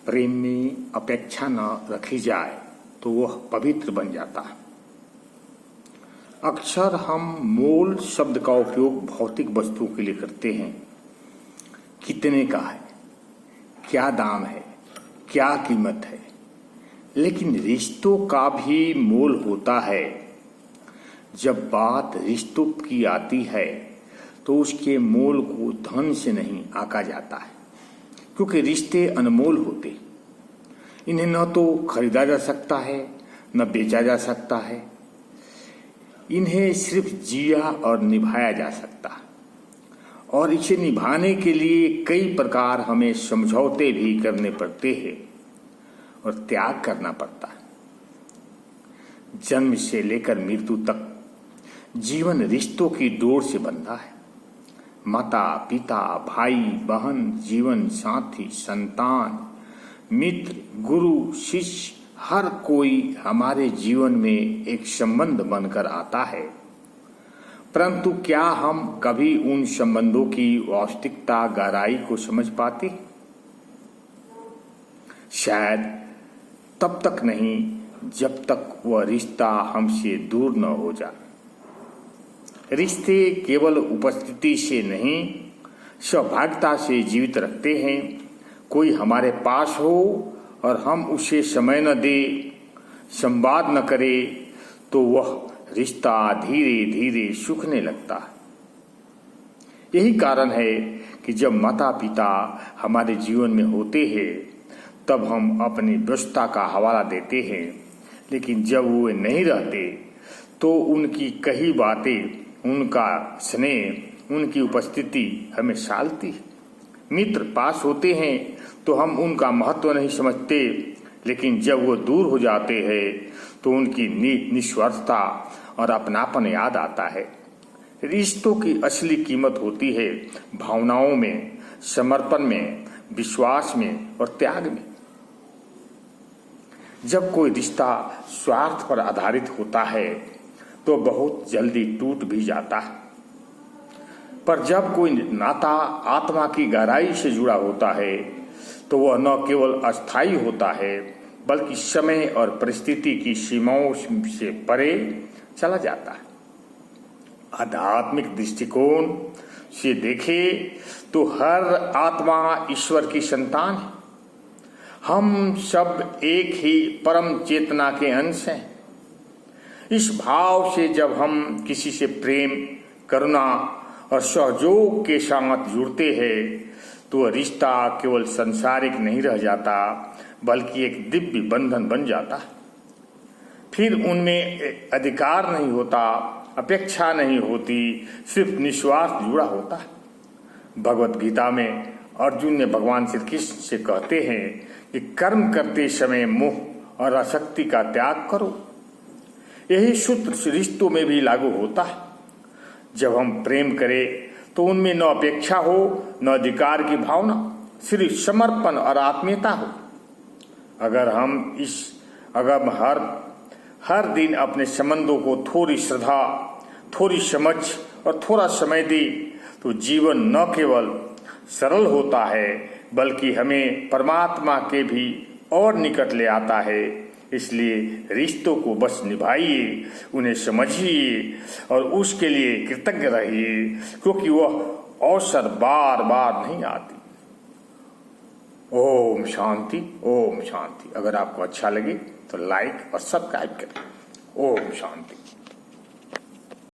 प्रेम में अपेक्षा न रखी जाए तो वह पवित्र बन जाता है। अक्सर हम मोल शब्द का उपयोग भौतिक वस्तुओं के लिए करते हैं। कितने का है, क्या दाम है, क्या कीमत है, लेकिन रिश्तों का भी मोल होता है। जब बात रिश्तों की आती है तो उसके मोल को धन से नहीं आंका जाता है, क्योंकि रिश्ते अनमोल होते। इन्हें न तो खरीदा जा सकता है न बेचा जा सकता है। इन्हें सिर्फ जिया और निभाया जा सकता है, और इसे निभाने के लिए कई प्रकार हमें समझौते भी करने पड़ते हैं और त्याग करना पड़ता है। जन्म से लेकर मृत्यु तक जीवन रिश्तों की डोर से बंधा है। माता पिता, भाई बहन, जीवन साथी, संतान, मित्र, गुरु, शिष्य, हर कोई हमारे जीवन में एक संबंध बनकर आता है। परंतु क्या हम कभी उन संबंधों की वास्तविकता, गहराई को समझ पाते? शायद तब तक नहीं जब तक वह रिश्ता हमसे दूर न हो जाए। रिश्ते केवल उपस्थिति से नहीं, सौभाग्यता से जीवित रखते हैं। कोई हमारे पास हो और हम उसे समय न दे, संवाद न करे, तो वह रिश्ता धीरे धीरे सूखने लगता है। यही कारण है कि जब माता पिता हमारे जीवन में होते हैं तब हम अपनी व्यस्तता का हवाला देते हैं, लेकिन जब वे नहीं रहते तो उनकी कही बातें, उनका स्नेह, उनकी उपस्थिति हमें सालती है। मित्र पास होते हैं तो हम उनका महत्व नहीं समझते, लेकिन जब वो दूर हो जाते हैं तो उनकी निस्वार्थता और अपनापन याद आता है। रिश्तों की असली कीमत होती है भावनाओं में, समर्पण में, विश्वास में और त्याग में। जब कोई रिश्ता स्वार्थ पर आधारित होता है तो बहुत जल्दी टूट भी जाता है, पर जब कोई नाता आत्मा की गहराई से जुड़ा होता है तो वह न केवल अस्थायी होता है बल्कि समय और परिस्थिति की सीमाओं से परे चला जाता है। आध्यात्मिक दृष्टिकोण से देखें तो हर आत्मा ईश्वर की संतान है। हम सब एक ही परम चेतना के अंश हैं। इस भाव से जब हम किसी से प्रेम, करुणा और सहयोग के साथ जुड़ते हैं तो वह रिश्ता केवल सांसारिक नहीं रह जाता बल्कि एक दिव्य बंधन बन जाता है। फिर उनमें अधिकार नहीं होता, अपेक्षा नहीं होती, सिर्फ निस्वार्थ जुड़ा होता है। भगवत गीता में अर्जुन ने भगवान श्री कृष्ण से कहते हैं कि कर्म करते समय मोह और आसक्ति का त्याग करो। यही सूत्र रिश्तों में भी लागू होता है। जब हम प्रेम करें तो उनमें न अपेक्षा हो, न अधिकार की भावना, सिर्फ समर्पण और आत्मीयता हो। अगर हम हर दिन अपने संबंधों को थोड़ी श्रद्धा, थोड़ी समझ और थोड़ा समय दें तो जीवन न केवल सरल होता है बल्कि हमें परमात्मा के भी और निकट ले आता है। इसलिए रिश्तों को बस निभाइए, उन्हें समझिए और उसके लिए कृतज्ञ रहिए, क्योंकि वह अवसर बार बार नहीं आती। ओम शांति, ओम शांति। अगर आपको अच्छा लगे तो लाइक और सब्सक्राइब करें। ओम शांति।